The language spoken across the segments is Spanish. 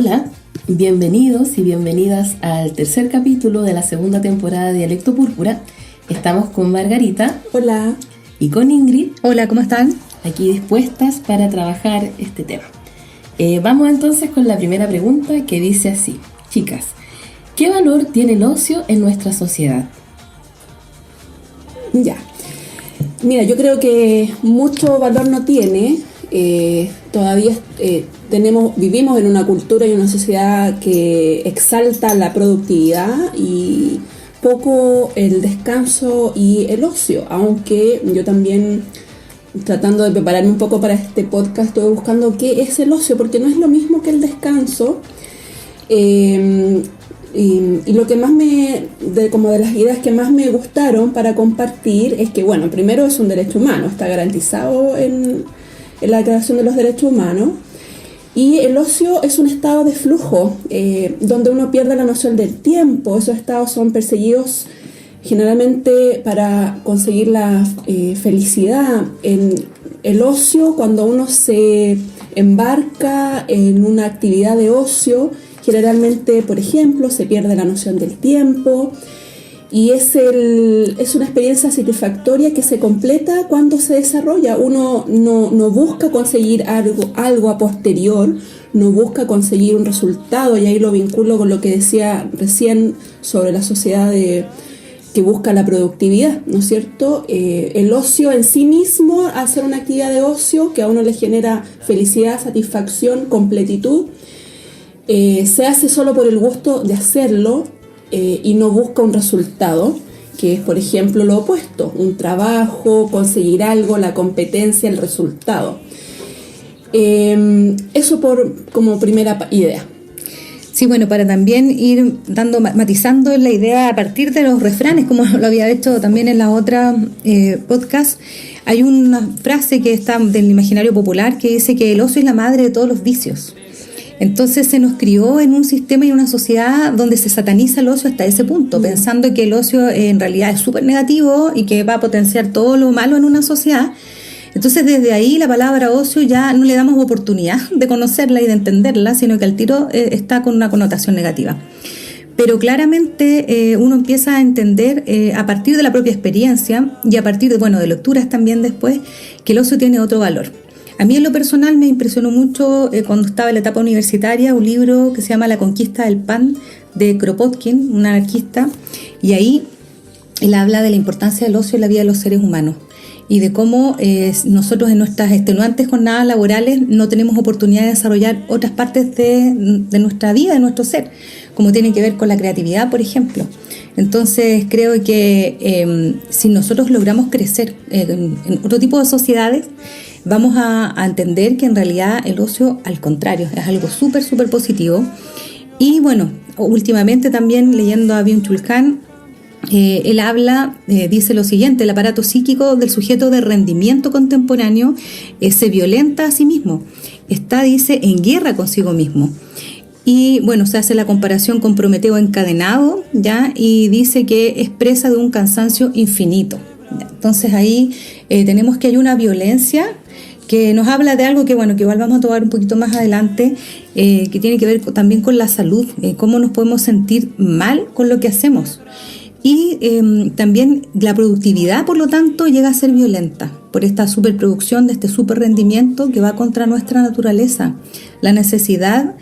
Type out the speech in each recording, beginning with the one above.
Hola, bienvenidos y bienvenidas al tercer capítulo de la segunda temporada de Dialecto Púrpura. Estamos con Margarita. Hola. Y con Ingrid. Hola, ¿cómo están? Aquí dispuestas para trabajar este tema. Vamos entonces con la primera pregunta que dice así. Chicas, ¿qué valor tiene el ocio en nuestra sociedad? Ya. Mira, yo creo que mucho valor no tiene. Todavía vivimos en una cultura y una sociedad que exalta la productividad y poco el descanso y el ocio, aunque yo también, tratando de prepararme un poco para este podcast, estoy buscando qué es el ocio, porque no es lo mismo que el descanso. Y lo que más como de las ideas que más me gustaron para compartir es que, bueno, primero es un derecho humano, está garantizado en la Declaración de los Derechos Humanos, y el ocio es un estado de flujo, donde uno pierde la noción del tiempo. Esos estados son perseguidos generalmente para conseguir la felicidad. En el ocio, cuando uno se embarca en una actividad de ocio, generalmente, por ejemplo, se pierde la noción del tiempo, y es una experiencia satisfactoria que se completa cuando se desarrolla. Uno no busca conseguir algo a posterior, no busca conseguir un resultado, y ahí lo vinculo con lo que decía recién sobre la sociedad que busca la productividad, ¿no es cierto? El ocio en sí mismo, hacer una actividad de ocio que a uno le genera felicidad, satisfacción, completitud, se hace solo por el gusto de hacerlo, y no busca un resultado, que es, por ejemplo, lo opuesto: un trabajo, conseguir algo, la competencia, el resultado. Eso como primera idea. Sí, bueno, para también ir matizando la idea a partir de los refranes, como lo había hecho también en la otra podcast, hay una frase que está del imaginario popular que dice que el ocio es la madre de todos los vicios. Entonces se nos crió en un sistema y una sociedad donde se sataniza el ocio hasta ese punto, pensando que el ocio en realidad es súper negativo y que va a potenciar todo lo malo en una sociedad. Entonces desde ahí la palabra ocio ya no le damos oportunidad de conocerla y de entenderla, sino que al tiro está con una connotación negativa. Pero claramente uno empieza a entender a partir de la propia experiencia y a partir de lecturas también después, que el ocio tiene otro valor. A mí en lo personal me impresionó mucho cuando estaba en la etapa universitaria un libro que se llama La conquista del pan, de Kropotkin, un anarquista, y ahí él habla de la importancia del ocio en la vida de los seres humanos y de cómo nosotros en nuestras extenuantes jornadas laborales no tenemos oportunidad de desarrollar otras partes de nuestra vida, de nuestro ser, como tiene que ver con la creatividad, por ejemplo. Entonces creo que si nosotros logramos crecer en otro tipo de sociedades, vamos a entender que en realidad el ocio, al contrario, es algo súper, súper positivo. Y bueno, últimamente también leyendo a Byung-Chul Han, él habla, dice lo siguiente: el aparato psíquico del sujeto de rendimiento contemporáneo se violenta a sí mismo, dice, en guerra consigo mismo. Y bueno, se hace la comparación con Prometeo encadenado, ¿ya? Y dice que es presa de un cansancio infinito. Entonces ahí tenemos que hay una violencia que nos habla de algo que igual vamos a tomar un poquito más adelante, que tiene que ver también con la salud, cómo nos podemos sentir mal con lo que hacemos. Y también la productividad, por lo tanto, llega a ser violenta por esta superproducción, de este superrendimiento que va contra nuestra naturaleza. La necesidad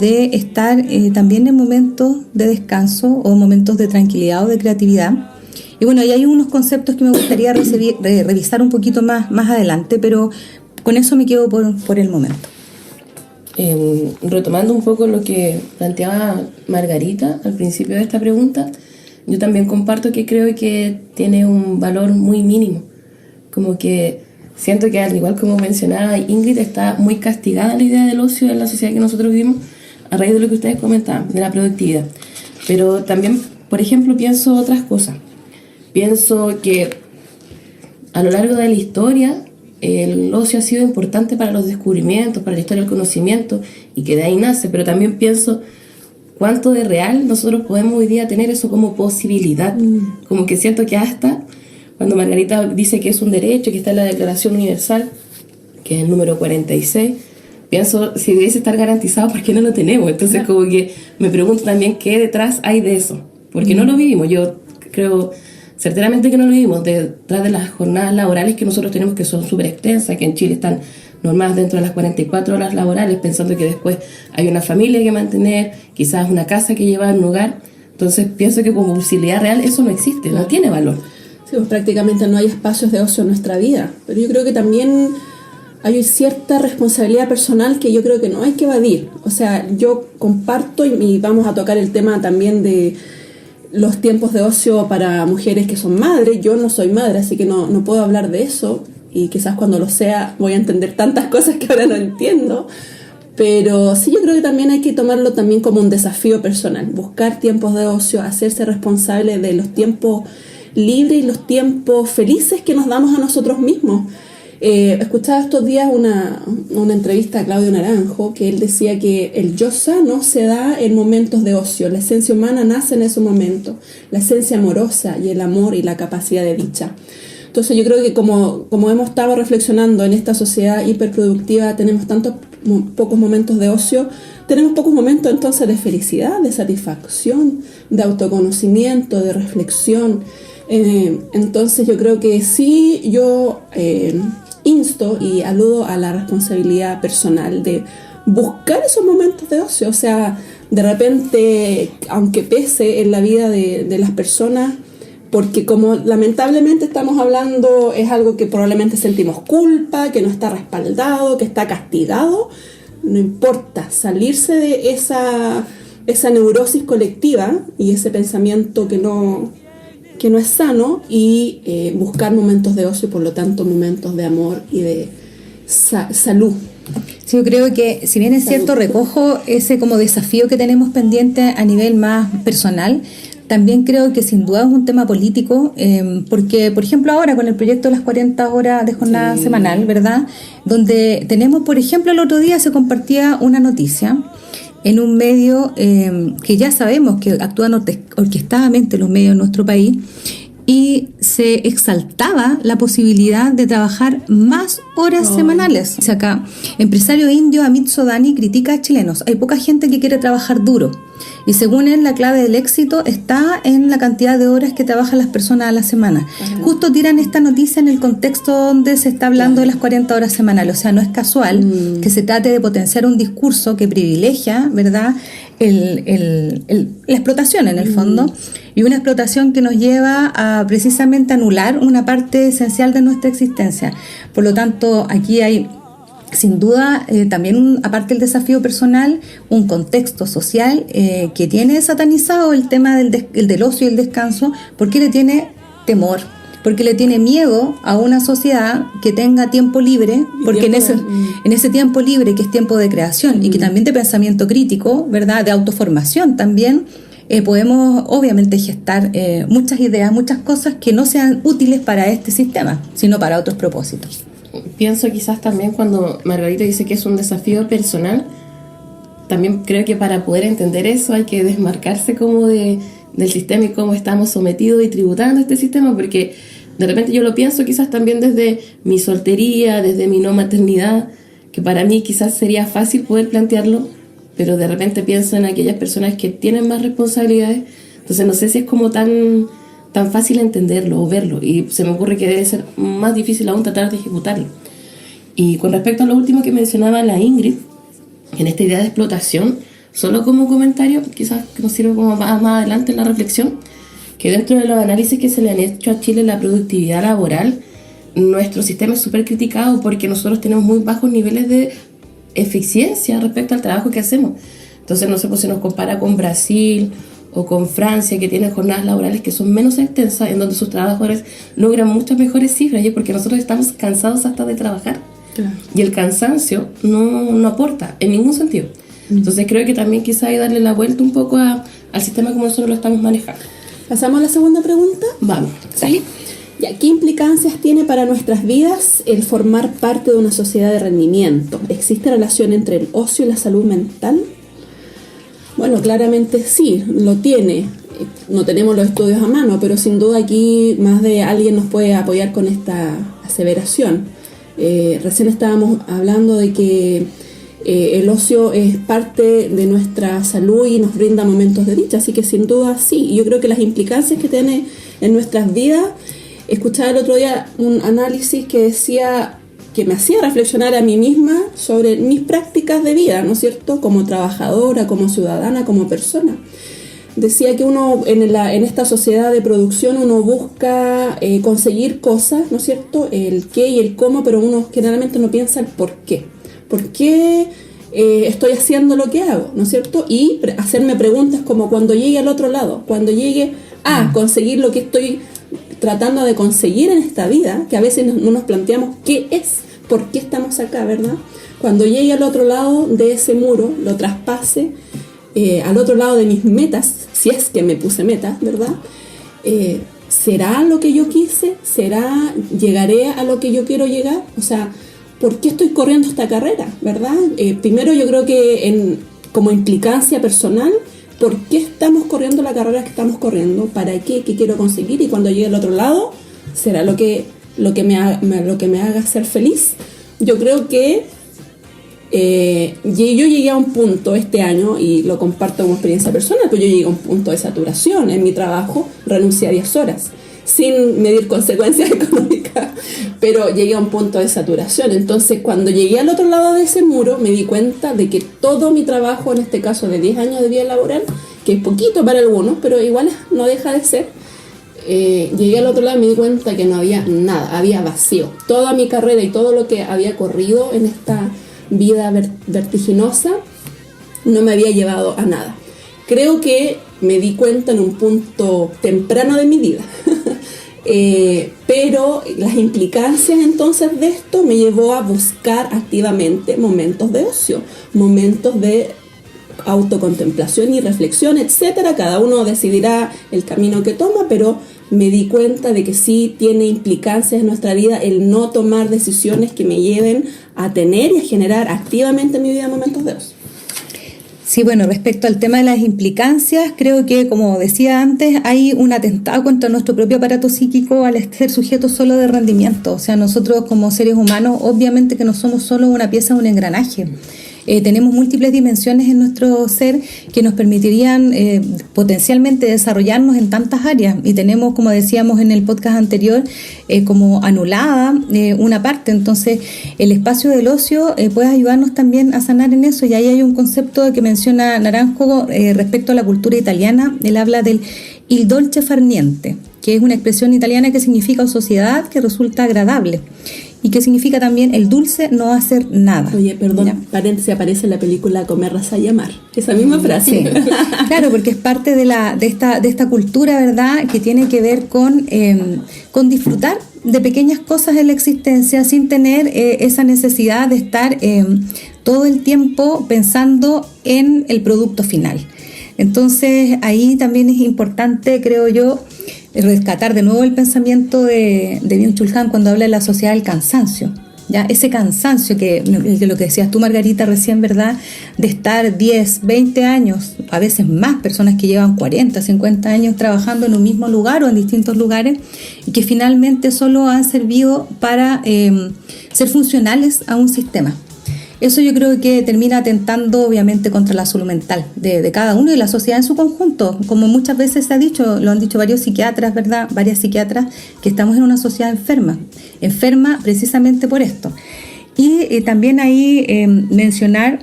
de estar también en momentos de descanso o momentos de tranquilidad o de creatividad. Y bueno, ahí hay unos conceptos que me gustaría revisar un poquito más adelante, pero con eso me quedo por el momento. Retomando un poco lo que planteaba Margarita al principio de esta pregunta, yo también comparto que creo que tiene un valor muy mínimo. Como que siento que, al igual como mencionaba Ingrid, está muy castigada la idea del ocio en la sociedad que nosotros vivimos a raíz de lo que ustedes comentaban, de la productividad. Pero también, por ejemplo, pienso otras cosas. Pienso que a lo largo de la historia el ocio ha sido importante para los descubrimientos, para la historia del conocimiento, y que de ahí nace, pero también pienso cuánto de real nosotros podemos hoy día tener eso como posibilidad. Como que siento que hasta cuando Margarita dice que es un derecho, que está en la Declaración Universal, que es el número 46, pienso, si debiese estar garantizado, ¿por qué no lo tenemos? Entonces como que me pregunto también qué detrás hay de eso, porque no lo vivimos. Yo creo certeramente que no lo vivimos detrás de las jornadas laborales que nosotros tenemos, que son súper extensas, que en Chile están normadas dentro de las 44 horas laborales, pensando que después hay una familia que mantener, quizás una casa que llevar, un hogar. Entonces pienso que como posibilidad real eso no existe, no tiene valor. Sí, pues prácticamente no hay espacios de ocio en nuestra vida, pero yo creo que también hay cierta responsabilidad personal que yo creo que no hay que evadir. O sea, yo comparto y vamos a tocar el tema también de los tiempos de ocio para mujeres que son madres. Yo no soy madre, así que no puedo hablar de eso, y quizás cuando lo sea voy a entender tantas cosas que ahora no entiendo. Pero sí, yo creo que también hay que tomarlo también como un desafío personal, buscar tiempos de ocio, hacerse responsable de los tiempos libres y los tiempos felices que nos damos a nosotros mismos. Escuchaba estos días una entrevista a Claudio Naranjo, que él decía que el yo sano se da en momentos de ocio, la esencia humana nace en esos momentos, la esencia amorosa y el amor y la capacidad de dicha. Entonces yo creo que como hemos estado reflexionando en esta sociedad hiperproductiva, tenemos tantos pocos momentos de ocio, tenemos pocos momentos entonces de felicidad, de satisfacción, de autoconocimiento, de reflexión. Entonces yo creo que sí, yo insto y aludo a la responsabilidad personal de buscar esos momentos de ocio. O sea, de repente, aunque pese en la vida de las personas, porque como lamentablemente estamos hablando, es algo que probablemente sentimos culpa, que no está respaldado, que está castigado, no importa, salirse de esa neurosis colectiva y ese pensamiento que no es sano, y buscar momentos de ocio, por lo tanto momentos de amor y de salud. Sí, yo creo que si bien es cierto, recojo ese como desafío que tenemos pendiente a nivel más personal, también creo que sin duda es un tema político, porque, por ejemplo, ahora con el proyecto de las 40 horas de jornada semanal, ¿verdad? Donde tenemos, por ejemplo, el otro día se compartía una noticia en un medio que ya sabemos que actúan orquestadamente los medios de nuestro país, y se exaltaba la posibilidad de trabajar más horas semanales. O sea, acá, empresario indio Amit Sodani critica a chilenos. Hay poca gente que quiere trabajar duro, y según él la clave del éxito está en la cantidad de horas que trabajan las personas a la semana. Justo tiran esta noticia en el contexto donde se está hablando de las 40 horas semanales. O sea, no es casual que se trate de potenciar un discurso que privilegia, ¿verdad?, la explotación en el fondo, y una explotación que nos lleva a precisamente anular una parte esencial de nuestra existencia. Por lo tanto, aquí hay sin duda también, aparte del desafío personal, un contexto social que tiene satanizado el tema del ocio y el descanso, porque le tiene temor, porque le tiene miedo a una sociedad que tenga tiempo libre, porque en ese tiempo libre, que es tiempo de creación y que también de pensamiento crítico, ¿verdad?, de autoformación también, podemos obviamente gestar muchas ideas, muchas cosas que no sean útiles para este sistema, sino para otros propósitos. Pienso quizás también cuando Margarita dice que es un desafío personal, también creo que para poder entender eso hay que desmarcarse como del sistema y cómo estamos sometidos y tributando este sistema, porque de repente yo lo pienso quizás también desde mi soltería, desde mi no maternidad, que para mí quizás sería fácil poder plantearlo, pero de repente pienso en aquellas personas que tienen más responsabilidades, entonces no sé si es como tan fácil entenderlo o verlo, y se me ocurre que debe ser más difícil aún tratar de ejecutarlo. Y con respecto a lo último que mencionaba la Ingrid, en esta idea de explotación, solo como comentario, quizás que nos sirve como más adelante en la reflexión, que dentro de los análisis que se le han hecho a Chile en la productividad laboral, nuestro sistema es súper criticado porque nosotros tenemos muy bajos niveles de eficiencia respecto al trabajo que hacemos. Entonces, no sé, pues se nos compara con Brasil o con Francia, que tienen jornadas laborales que son menos extensas, en donde sus trabajadores logran muchas mejores cifras, y es porque nosotros estamos cansados hasta de trabajar. Claro. Y el cansancio no aporta en ningún sentido. Entonces creo que también quizá hay darle la vuelta un poco al sistema como nosotros lo estamos manejando. ¿Pasamos a la segunda pregunta? Vamos. ¿Sí? Ya, ¿qué implicancias tiene para nuestras vidas el formar parte de una sociedad de rendimiento? ¿Existe relación entre el ocio y la salud mental? Bueno, claramente sí, lo tiene. No tenemos los estudios a mano, pero sin duda aquí más de alguien nos puede apoyar con esta aseveración. Recién estábamos hablando de que el ocio es parte de nuestra salud y nos brinda momentos de dicha, así que sin duda sí. Y yo creo que las implicancias que tiene en nuestras vidas, escuchaba el otro día un análisis que decía, que me hacía reflexionar a mí misma sobre mis prácticas de vida, ¿no es cierto?, como trabajadora, como ciudadana, como persona. Decía que uno en esta sociedad de producción uno busca conseguir cosas, ¿no es cierto?, el qué y el cómo, pero uno generalmente no piensa el por qué. ¿Por qué estoy haciendo lo que hago?, ¿no es cierto? Y hacerme preguntas como cuando llegue al otro lado, cuando llegue a conseguir lo que estoy tratando de conseguir en esta vida, que a veces no nos planteamos qué es, por qué estamos acá, ¿verdad? Cuando llegue al otro lado de ese muro, lo traspase, al otro lado de mis metas, si es que me puse metas, ¿verdad? ¿Será lo que yo quise? ¿Llegaré a lo que yo quiero llegar? O sea, ¿por qué estoy corriendo esta carrera, verdad? Primero yo creo que como implicancia personal, ¿por qué estamos corriendo la carrera que estamos corriendo? ¿Para qué? ¿Qué quiero conseguir? Y cuando llegue al otro lado, ¿será lo que me haga ser feliz? Yo creo que yo llegué a un punto este año, y lo comparto como experiencia personal, pues yo llegué a un punto de saturación en mi trabajo, renuncié a 10 horas, sin medir consecuencias económicas, pero llegué a un punto de saturación. Entonces, cuando llegué al otro lado de ese muro, me di cuenta de que todo mi trabajo, en este caso de 10 años de vida laboral, que es poquito para algunos, pero igual no deja de ser, llegué al otro lado y me di cuenta que no había nada, había vacío. Toda mi carrera y todo lo que había corrido en esta vida vertiginosa no me había llevado a nada. Creo que me di cuenta en un punto temprano de mi vida. Pero las implicancias entonces de esto me llevó a buscar activamente momentos de ocio, momentos de autocontemplación y reflexión, etcétera. Cada uno decidirá el camino que toma, pero me di cuenta de que sí tiene implicancias en nuestra vida el no tomar decisiones que me lleven a tener y a generar activamente en mi vida momentos de ocio. Sí, bueno, respecto al tema de las implicancias, creo que, como decía antes, hay un atentado contra nuestro propio aparato psíquico al ser sujetos solo de rendimiento. O sea, nosotros como seres humanos, obviamente que no somos solo una pieza de un engranaje. Tenemos múltiples dimensiones en nuestro ser que nos permitirían potencialmente desarrollarnos en tantas áreas, y tenemos, como decíamos en el podcast anterior, como anulada una parte. Entonces el espacio del ocio puede ayudarnos también a sanar en eso, y ahí hay un concepto que menciona Naranjo respecto a la cultura italiana. Él habla del il dolce far niente, que es una expresión italiana que significa sociedad que resulta agradable, y que significa también el dulce no hacer nada. Oye, perdón, paréntesis, aparece en la película Comer, Rezar y Amar, esa misma frase. Sí. Claro, porque es parte de esta cultura, ¿verdad?, que tiene que ver con disfrutar de pequeñas cosas en la existencia sin tener esa necesidad de estar todo el tiempo pensando en el producto final. Entonces ahí también es importante, creo yo, rescatar de nuevo el pensamiento de Byung-Chul Han cuando habla de la sociedad del cansancio. ¿Ya? Ese cansancio que lo que decías tú, Margarita, recién, ¿verdad?, de estar 10, 20 años, a veces más, personas que llevan 40, 50 años trabajando en un mismo lugar o en distintos lugares, y que finalmente solo han servido para ser funcionales a un sistema. Eso yo creo que termina atentando obviamente contra la salud mental de cada uno y de la sociedad en su conjunto. Como muchas veces se ha dicho, lo han dicho varios psiquiatras, ¿verdad?, varias psiquiatras, que estamos en una sociedad enferma precisamente por esto. Y también ahí mencionar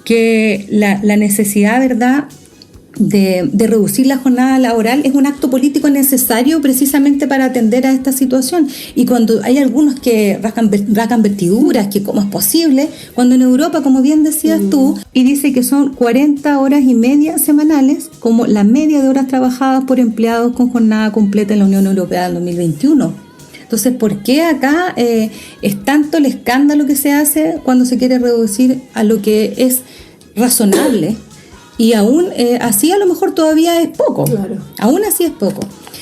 que la necesidad, ¿verdad?, de reducir la jornada laboral es un acto político necesario precisamente para atender a esta situación. Y cuando hay algunos que rascan vestiduras, que cómo es posible, cuando en Europa, como bien decías tú, y dice que son 40 horas y media semanales como la media de horas trabajadas por empleados con jornada completa en la Unión Europea del 2021. Entonces, ¿por qué acá es tanto el escándalo que se hace cuando se quiere reducir a lo que es razonable? Y aún así a lo mejor todavía es poco. Claro. Aún así es poco.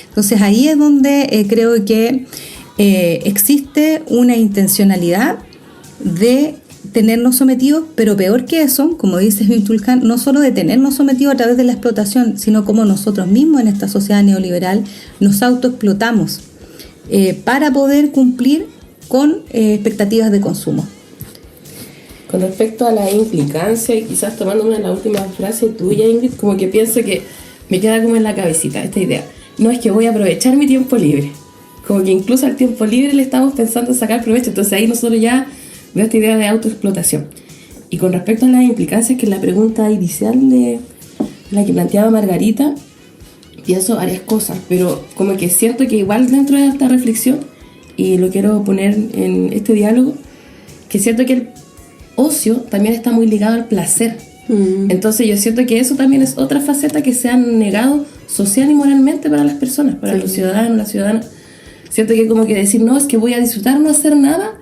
Entonces ahí es donde creo que existe una intencionalidad de tenernos sometidos, pero peor que eso, como dice Byung-Chul Han, no solo de tenernos sometidos a través de la explotación, sino como nosotros mismos en esta sociedad neoliberal nos autoexplotamos para poder cumplir con expectativas de consumo. Con respecto a la implicancia, y quizás tomándome la última frase tuya, Ingrid, como que pienso que me queda como en la cabecita esta idea. No es que voy a aprovechar mi tiempo libre. Como que incluso al tiempo libre le estamos pensando en sacar provecho. Entonces ahí nosotros ya veo esta idea de autoexplotación. Y con respecto a las implicancias, que es la pregunta inicial de la que planteaba Margarita, pienso varias cosas, pero como que siento que igual dentro de esta reflexión, y lo quiero poner en este diálogo, que siento que el ocio también está muy ligado al placer. Entonces yo siento que eso también es otra faceta que se han negado social y moralmente para las personas, para los ciudadanos, las ciudadanas. Siento que como que decir, no, es que voy a disfrutar, no hacer nada,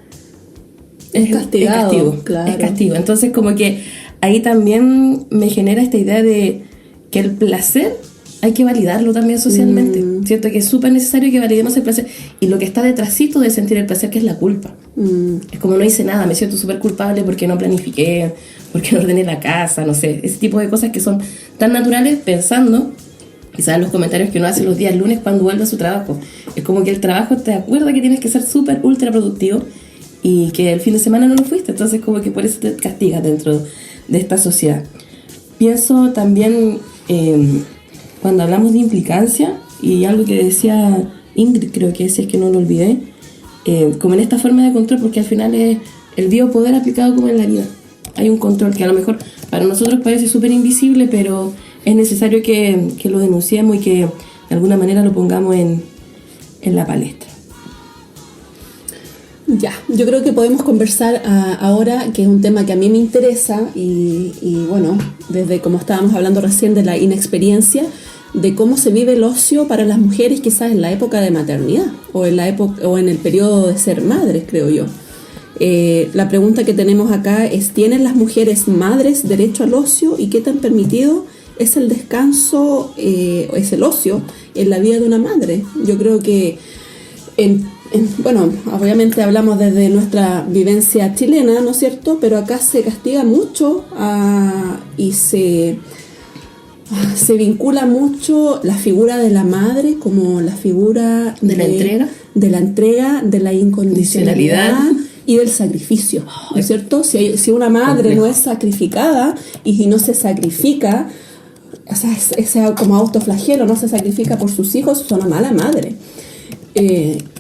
es castigo, claro. Es castigo. Entonces como que ahí también me genera esta idea de que el placer hay que validarlo también socialmente. Siento que es súper necesario que validemos el placer. Y lo que está detrásito de sentir el placer, que es la culpa. Es como no hice nada, me siento súper culpable porque no planifiqué, porque no ordené la casa, no sé. Ese tipo de cosas que son tan naturales, pensando, quizás en los comentarios que uno hace los días lunes cuando vuelve a su trabajo. Es como que el trabajo te acuerda que tienes que ser súper ultra productivo y que el fin de semana no lo fuiste. Entonces como que por eso te castigas dentro de esta sociedad. Pienso también... cuando hablamos de implicancia, y algo que decía Ingrid, creo que si es que no lo olvidé, como en esta forma de control, porque al final es el biopoder aplicado como en la vida. Hay un control que a lo mejor para nosotros parece súper invisible, pero es necesario que lo denunciemos y que de alguna manera lo pongamos en la palestra. Ya, yo creo que podemos conversar ahora, que es un tema que a mí me interesa y bueno, desde como estábamos hablando recién de la inexperiencia, de cómo se vive el ocio para las mujeres quizás en la época de maternidad o en el periodo de ser madres, creo yo. La pregunta que tenemos acá es, ¿tienen las mujeres madres derecho al ocio y qué tan permitido es el descanso, es el ocio en la vida de una madre? Yo creo que bueno, obviamente hablamos desde nuestra vivencia chilena, ¿no es cierto? Pero acá se castiga mucho y se vincula mucho la figura de la madre como la figura de la entrega, de la incondicionalidad y del sacrificio, ¿no es cierto? Si una madre no es sacrificada y si no se sacrifica, o sea, ese como autoflagelo, no se sacrifica por sus hijos, es una mala madre.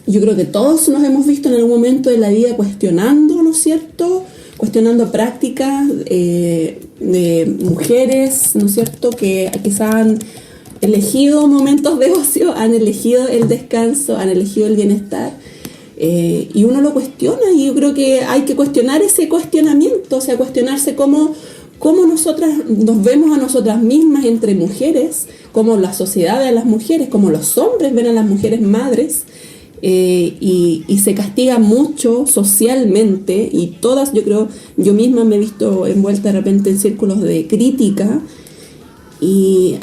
Yo creo que todos nos hemos visto en algún momento de la vida cuestionando, ¿no es cierto? Cuestionando prácticas de mujeres, ¿no es cierto? Que quizás han elegido momentos de ocio, han elegido el descanso, han elegido el bienestar. Y uno lo cuestiona y yo creo que hay que cuestionar ese cuestionamiento, o sea, cuestionarse cómo nosotras nos vemos a nosotras mismas entre mujeres, cómo la sociedad ve a las mujeres, cómo los hombres ven a las mujeres madres, y se castiga mucho socialmente, y todas, yo creo, yo misma me he visto envuelta de repente en círculos de crítica, y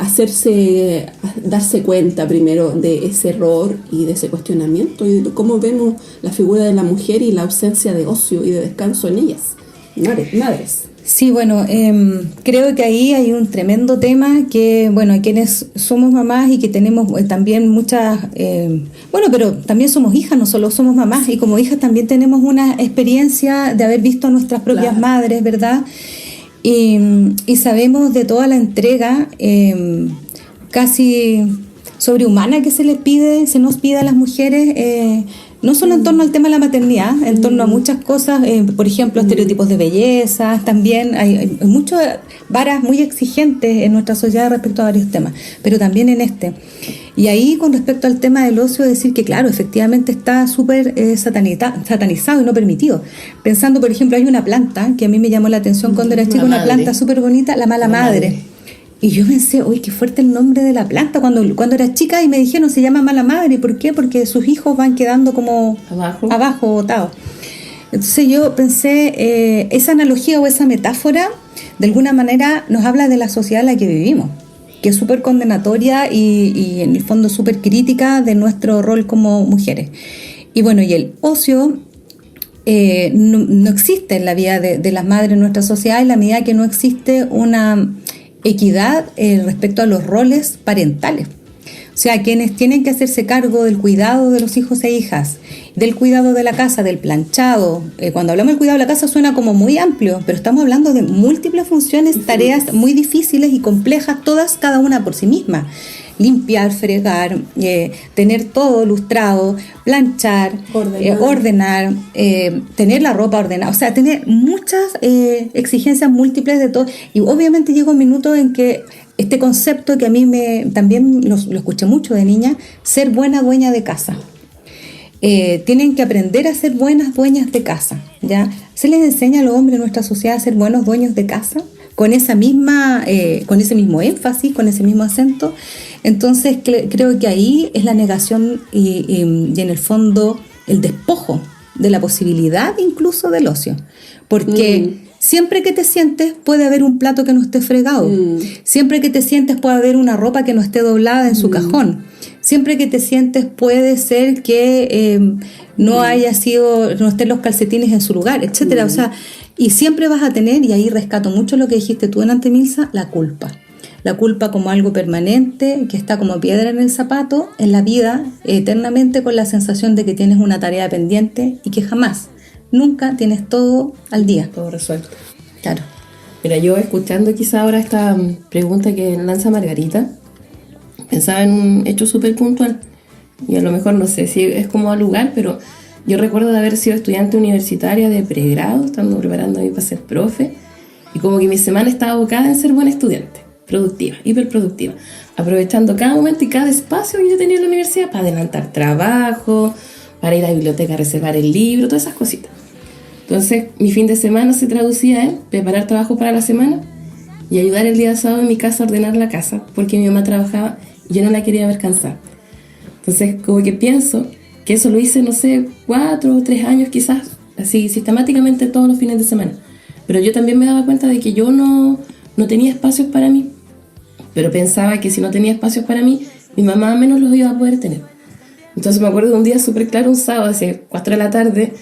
darse cuenta primero de ese error y de ese cuestionamiento, y de cómo vemos la figura de la mujer y la ausencia de ocio y de descanso en ellas, madres. Sí, bueno, creo que ahí hay un tremendo tema que, bueno, quienes somos mamás y que tenemos también muchas, pero también somos hijas, no solo somos mamás, y como hijas también tenemos una experiencia de haber visto a nuestras propias madres, ¿verdad? Y sabemos de toda la entrega casi sobrehumana que se nos pide a las mujeres, no solo en torno al tema de la maternidad, en torno a muchas cosas, por ejemplo, estereotipos de belleza, también hay muchas varas muy exigentes en nuestra sociedad respecto a varios temas, pero también en este. Y ahí, con respecto al tema del ocio, decir que, claro, efectivamente está súper satanizado y no permitido. Pensando, por ejemplo, hay una planta que a mí me llamó la atención cuando era chica, una planta súper bonita, la mala madre. Y yo pensé, uy, qué fuerte el nombre de la planta cuando era chica, y me dijeron, se llama mala madre. ¿Por qué? Porque sus hijos van quedando como abajo botados. Entonces yo pensé, esa analogía o esa metáfora, de alguna manera nos habla de la sociedad en la que vivimos, que es súper condenatoria y en el fondo súper crítica de nuestro rol como mujeres. Y bueno, y el ocio no existe en la vida de las madres en nuestra sociedad, en la medida que no existe una equidad respecto a los roles parentales. O sea, quienes tienen que hacerse cargo del cuidado de los hijos e hijas del cuidado de la casa, del planchado. Cuando hablamos del cuidado de la casa suena como muy amplio, pero estamos hablando de múltiples funciones, tareas muy difíciles y complejas, todas cada una por sí misma. Limpiar, fregar, tener todo lustrado, planchar, ordenar, tener la ropa ordenada, o sea, tener muchas exigencias múltiples de todo. Y obviamente llega un minuto en que este concepto que a mí también lo escuché mucho de niña, ser buena dueña de casa. Tienen que aprender a ser buenas dueñas de casa, ¿ya? Se les enseña a los hombres en nuestra sociedad a ser buenos dueños de casa, con ese mismo énfasis, con ese mismo acento. Entonces creo que ahí es la negación y en el fondo el despojo de la posibilidad incluso del ocio, porque siempre que te sientes puede haber un plato que no esté fregado, siempre que te sientes puede haber una ropa que no esté doblada en su cajón, siempre que te sientes puede ser que no estén los calcetines en su lugar, etcétera. O sea, y siempre vas a tener, y ahí rescato mucho lo que dijiste tú delante, Milsa, la culpa. La culpa como algo permanente, que está como piedra en el zapato, en la vida, eternamente con la sensación de que tienes una tarea pendiente y que jamás, nunca tienes todo al día. Todo resuelto. Claro. Mira, yo escuchando quizá ahora esta pregunta que lanza Margarita, pensaba en un hecho súper puntual. Y a lo mejor no sé si es como al lugar, pero yo recuerdo de haber sido estudiante universitaria de pregrado, estando preparándome para ser profe, y como que mi semana estaba abocada en ser buena estudiante, productiva, hiperproductiva, aprovechando cada momento y cada espacio que yo tenía en la universidad para adelantar trabajo, para ir a la biblioteca a reservar el libro, todas esas cositas. Entonces, mi fin de semana se traducía en preparar trabajo para la semana y ayudar el día sábado en mi casa a ordenar la casa, porque mi mamá trabajaba y yo no la quería ver cansada. Entonces, como que pienso que eso lo hice, no sé, 4 o 3 años quizás, así sistemáticamente todos los fines de semana. Pero yo también me daba cuenta de que yo no tenía espacios para mí. Pero pensaba que si no tenía espacios para mí, mi mamá menos los iba a poder tener. Entonces me acuerdo de un día súper claro, un sábado, hacia 4 de la tarde,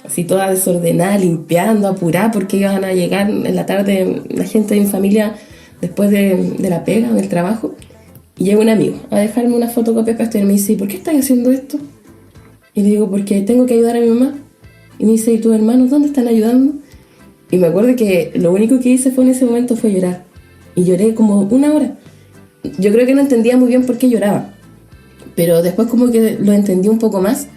así toda desordenada, limpiando, apurada, porque iban a llegar en la tarde la gente de mi familia después de la pega, del trabajo. Y llega un amigo a dejarme una fotocopia para estudiar. Me dice, ¿y por qué estás haciendo esto? Y le digo, porque tengo que ayudar a mi mamá. Y me dice, ¿y tus hermanos dónde están ayudando? Y me acuerdo que lo único que hice en ese momento fue llorar. Y lloré como 1 hora. Yo creo que no entendía muy bien por qué lloraba, pero después como que lo entendí un poco más.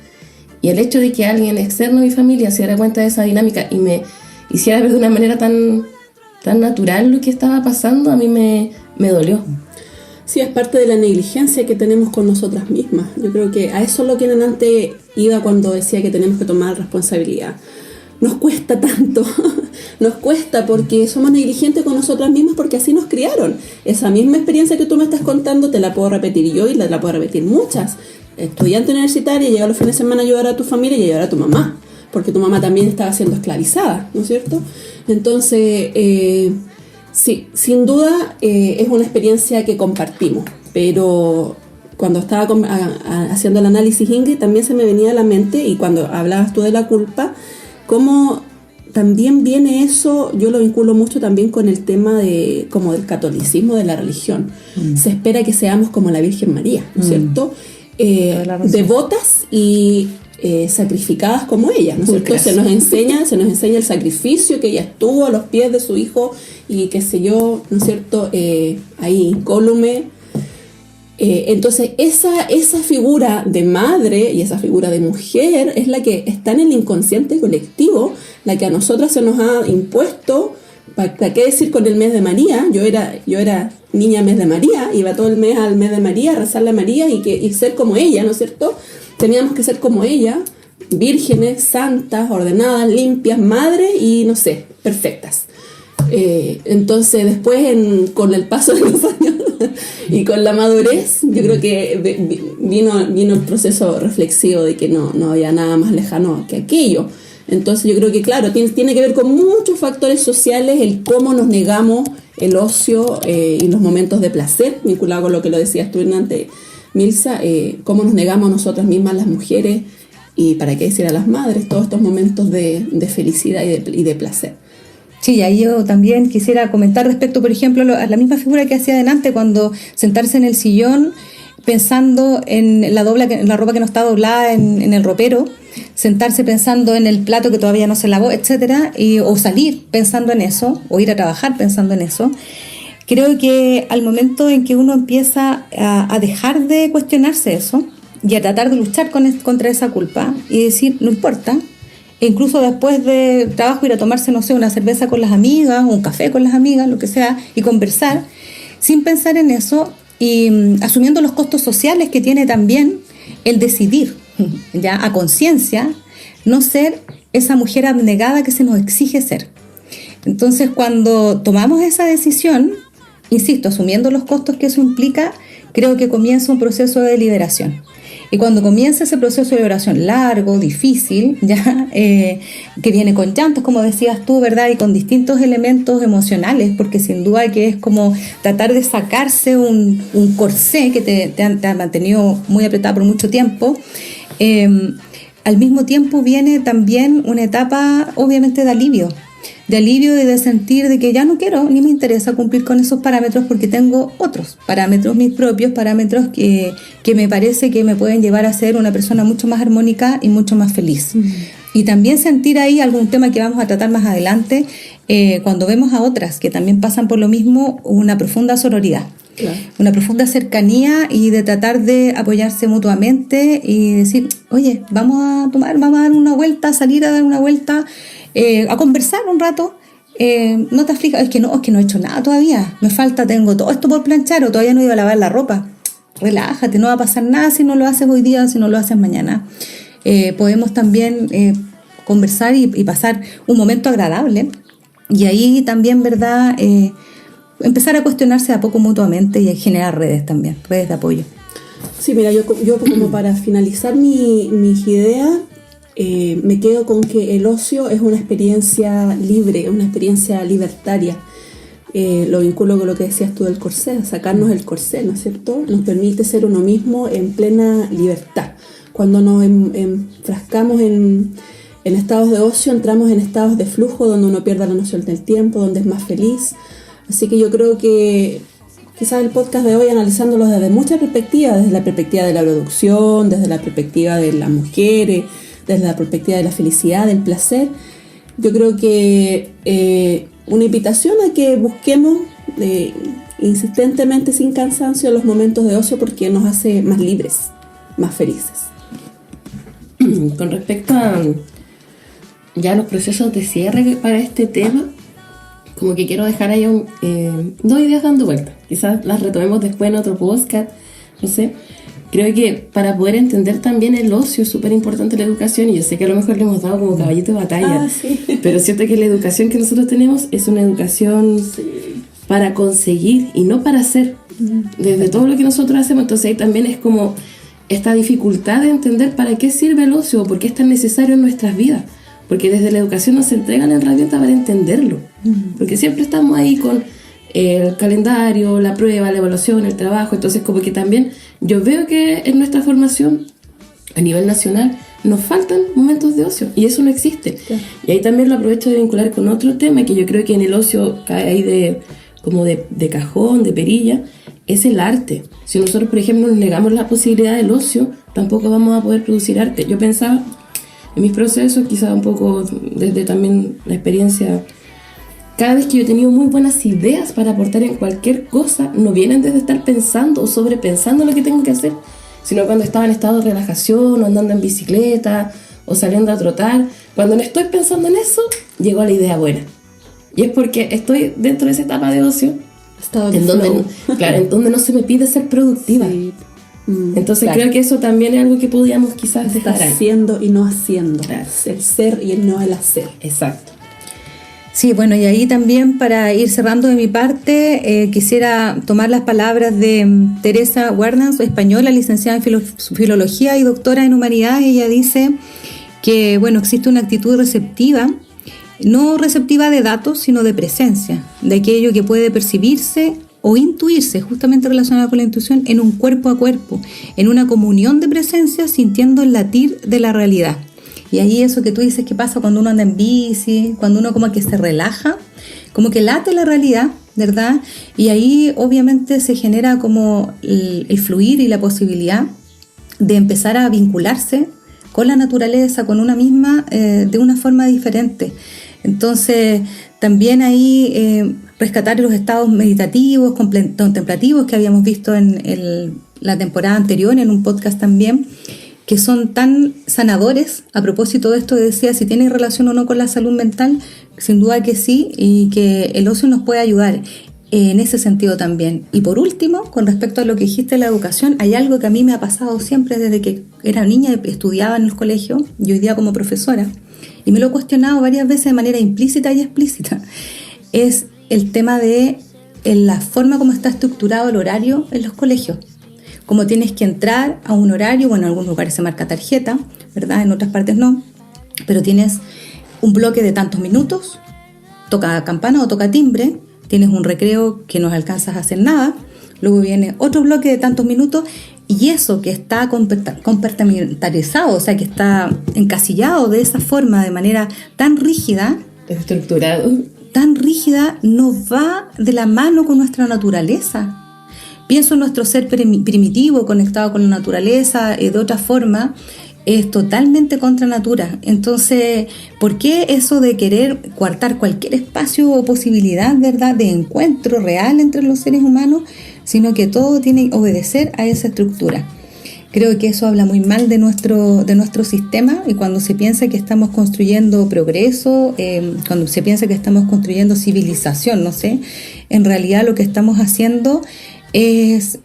Y el hecho de que alguien externo a mi familia se diera cuenta de esa dinámica y me hiciera ver de una manera tan natural lo que estaba pasando, a mí me dolió. Sí, es parte de la negligencia que tenemos con nosotras mismas. Yo creo que a eso es lo que antes iba cuando decía que tenemos que tomar responsabilidad. Nos cuesta tanto, nos cuesta porque somos negligentes con nosotras mismas porque así nos criaron. Esa misma experiencia que tú me estás contando te la puedo repetir yo y la puedo repetir muchas. Estudiante universitaria, llega los fines de semana a ayudar a tu familia y ayudar a tu mamá, porque tu mamá también estaba siendo esclavizada, ¿no es cierto? Entonces, sí, sin duda es una experiencia que compartimos, pero cuando estaba haciendo el análisis, Ingrid, también se me venía a la mente, y cuando hablabas tú de la culpa, cómo también viene eso, yo lo vinculo mucho también con el tema como del catolicismo, de la religión. Se espera que seamos como la Virgen María, ¿no es cierto? Devotas y sacrificadas como ella, ¿no es cierto? Se nos enseña el sacrificio, que ella estuvo a los pies de su hijo y qué sé yo, ¿no es cierto? Ahí incólume. Entonces esa figura de madre y esa figura de mujer es la que está en el inconsciente colectivo, la que a nosotras se nos ha impuesto. ¿Para qué decir con el mes de María? Yo era niña mes de María, iba todo el mes al mes de María a rezarle a María y ser como ella, ¿no es cierto? Teníamos que ser como ella, vírgenes, santas, ordenadas, limpias, madres y no sé, perfectas. Entonces después con el paso de los años y con la madurez, yo creo que vino el proceso reflexivo de que no había nada más lejano que aquello. Entonces yo creo que claro, tiene que ver con muchos factores sociales el cómo nos negamos el ocio y los momentos de placer, vinculado con lo que lo decías tú antes, Milsa, cómo nos negamos nosotras mismas, las mujeres, y para qué decir a las madres, todos estos momentos de felicidad y de placer. Sí, ahí yo también quisiera comentar respecto, por ejemplo, a la misma figura que hacía adelante, cuando sentarse en el sillón pensando en la ropa que no está doblada en el ropero, sentarse pensando en el plato que todavía no se lavó, etcétera, o salir pensando en eso, o ir a trabajar pensando en eso. Creo que al momento en que uno empieza a dejar de cuestionarse eso y a tratar de luchar contra esa culpa y decir, no importa, e incluso después de trabajo ir a tomarse, no sé, una cerveza con las amigas, un café con las amigas, lo que sea, y conversar, sin pensar en eso y asumiendo los costos sociales que tiene también el decidir, ya a conciencia, no ser esa mujer abnegada que se nos exige ser. Entonces, cuando tomamos esa decisión, insisto, asumiendo los costos que eso implica, creo que comienza un proceso de liberación. Y cuando comienza ese proceso de liberación largo, difícil, ya que viene con llantos, como decías tú, ¿verdad? Y con distintos elementos emocionales, porque sin duda que es como tratar de sacarse un corsé que te ha mantenido muy apretada por mucho tiempo. Al mismo tiempo viene también una etapa, obviamente, de alivio y de sentir de que ya no quiero ni me interesa cumplir con esos parámetros porque tengo otros parámetros, mis propios parámetros que me parece que me pueden llevar a ser una persona mucho más armónica y mucho más feliz. Y también sentir ahí algún tema que vamos a tratar más adelante, cuando vemos a otras que también pasan por lo mismo, una profunda sororidad. Claro. Una profunda cercanía y de tratar de apoyarse mutuamente y decir, oye, vamos a dar una vuelta, salir a dar una vuelta, a conversar un rato, no te aflijas, es que no he hecho nada todavía, me falta, tengo todo esto por planchar o todavía no he ido a lavar la ropa. Relájate, no va a pasar nada si no lo haces hoy día, si no lo haces mañana. Podemos también conversar y pasar un momento agradable y ahí también, ¿verdad?, empezar a cuestionarse a poco mutuamente y a generar redes también, redes de apoyo. Sí, mira, yo como para finalizar mis ideas, me quedo con que el ocio es una experiencia libre, una experiencia libertaria. Lo vinculo con lo que decías tú del corsé, sacarnos el corsé, ¿no es cierto? Nos permite ser uno mismo en plena libertad. Cuando nos enfrascamos en estados de ocio, entramos en estados de flujo donde uno pierde la noción del tiempo, donde es más feliz. Así que yo creo que quizás el podcast de hoy, analizándolo desde muchas perspectivas, desde la perspectiva de la producción, desde la perspectiva de las mujeres, desde la perspectiva de la felicidad, del placer, yo creo que una invitación a que busquemos insistentemente, sin cansancio, los momentos de ocio porque nos hace más libres, más felices. Con respecto a ya los procesos de cierre para este tema, como que quiero dejar ahí dos ideas dando vuelta. Quizás las retomemos después en otro podcast, no sé. Creo que para poder entender también el ocio es súper importante la educación, y yo sé que a lo mejor le hemos dado como caballito de batalla, sí. Pero siento que la educación que nosotros tenemos es una educación para conseguir y no para hacer, desde todo lo que nosotros hacemos. Entonces ahí también es como esta dificultad de entender para qué sirve el ocio, por qué es tan necesario en nuestras vidas. Porque desde la educación nos entregan la herramienta para entenderlo. Porque siempre estamos ahí con el calendario, la prueba, la evaluación, el trabajo. Entonces como que también yo veo que en nuestra formación a nivel nacional nos faltan momentos de ocio y eso no existe. Sí. Y ahí también lo aprovecho de vincular con otro tema que yo creo que en el ocio cae ahí de cajón, de perilla, es el arte. Si nosotros, por ejemplo, nos negamos la posibilidad del ocio, tampoco vamos a poder producir arte. Yo pensaba en mis procesos, quizás un poco desde también la experiencia, cada vez que yo he tenido muy buenas ideas para aportar en cualquier cosa, no vienen desde estar pensando o sobrepensando lo que tengo que hacer, sino cuando estaba en estado de relajación, o andando en bicicleta, o saliendo a trotar. Cuando no estoy pensando en eso, llegó la idea buena. Y es porque estoy dentro de esa etapa de ocio, en donde no se me pide ser productiva. Sí. Entonces creo que eso también es algo que podíamos quizás dejar haciendo y no haciendo. El ser y el no el hacer. Exacto. Sí, bueno, y ahí también para ir cerrando de mi parte, quisiera tomar las palabras de Teresa Guardans, española, licenciada en Filología y doctora en Humanidades. Ella dice que, bueno, existe una actitud receptiva, no receptiva de datos, sino de presencia, de aquello que puede percibirse o intuirse, justamente relacionado con la intuición, en un cuerpo a cuerpo, en una comunión de presencia, sintiendo el latir de la realidad. Y ahí eso que tú dices que pasa cuando uno anda en bici, cuando uno como que se relaja, como que late la realidad ¿verdad? Y ahí obviamente se genera como el fluir y la posibilidad de empezar a vincularse con la naturaleza, con una misma, de una forma diferente. Entonces, también ahí rescatar los estados meditativos, contemplativos que habíamos visto en la temporada anterior, en un podcast también, que son tan sanadores. A propósito de esto, decía, si tiene relación o no con la salud mental, sin duda que sí, y que el ocio nos puede ayudar en ese sentido también. Y por último, con respecto a lo que dijiste de la educación, hay algo que a mí me ha pasado siempre desde que era niña y estudiaba en el colegio, y hoy día como profesora, y me lo he cuestionado varias veces de manera implícita y explícita, es el tema de la forma como está estructurado el horario en los colegios. Como tienes que entrar a un horario, bueno, en algunos lugares se marca tarjeta, ¿verdad? En otras partes no, pero tienes un bloque de tantos minutos, toca campana o toca timbre, tienes un recreo que no alcanzas a hacer nada, luego viene otro bloque de tantos minutos, y eso que está compartimentalizado, o sea, que está encasillado de esa forma, de manera tan rígida, estructurado, tan rígida, no va de la mano con nuestra naturaleza. Pienso en nuestro ser primitivo, conectado con la naturaleza, de otra forma, es totalmente contra natura. Entonces, ¿por qué eso de querer coartar cualquier espacio o posibilidad, verdad, de encuentro real entre los seres humanos, sino que todo tiene que obedecer a esa estructura? Creo que eso habla muy mal de nuestro sistema, y cuando se piensa que estamos construyendo progreso, cuando se piensa que estamos construyendo civilización, no sé, en realidad lo que estamos haciendo es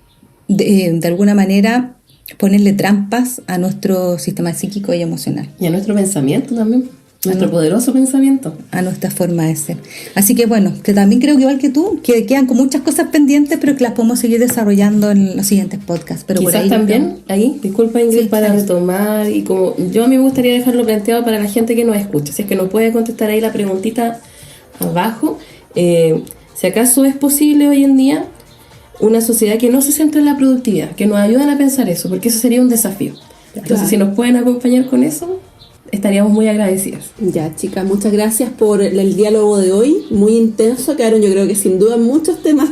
de alguna manera ponerle trampas a nuestro sistema psíquico y emocional. Y a nuestro pensamiento también, nuestro poderoso pensamiento. A nuestra forma de ser. Así que bueno, que también creo que igual que tú, que quedan con muchas cosas pendientes, pero que las podemos seguir desarrollando en los siguientes podcasts. Pero quizás por ahí también, ahí, disculpa Ingrid, sí, para retomar, y como yo a mí me gustaría dejarlo planteado para la gente que nos escucha, si es que nos puede contestar ahí la preguntita abajo, si acaso es posible hoy en día una sociedad que no se centra en la productividad, que nos ayuden a pensar eso, porque eso sería un desafío. Entonces, Claro. si nos pueden acompañar con eso, estaríamos muy agradecidas. Ya, chicas, muchas gracias por el diálogo de hoy, muy intenso. Quedaron, yo creo que sin duda muchos temas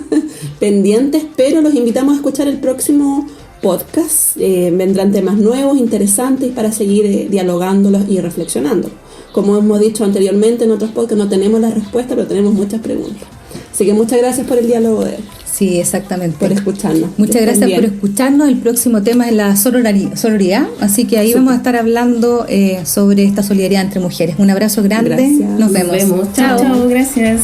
pendientes, pero los invitamos a escuchar el próximo podcast. Vendrán temas nuevos, interesantes, para seguir dialogándolos y reflexionando. Como hemos dicho anteriormente en otros podcasts, no tenemos la respuesta, pero tenemos muchas preguntas. Así que muchas gracias por el diálogo de hoy. Sí, exactamente. Por escucharnos. Muchas gracias por escucharnos. El próximo tema es la sororidad, así que ahí vamos a estar hablando sobre esta solidaridad entre mujeres. Un abrazo grande. Gracias. Nos vemos. Chao, chao, gracias.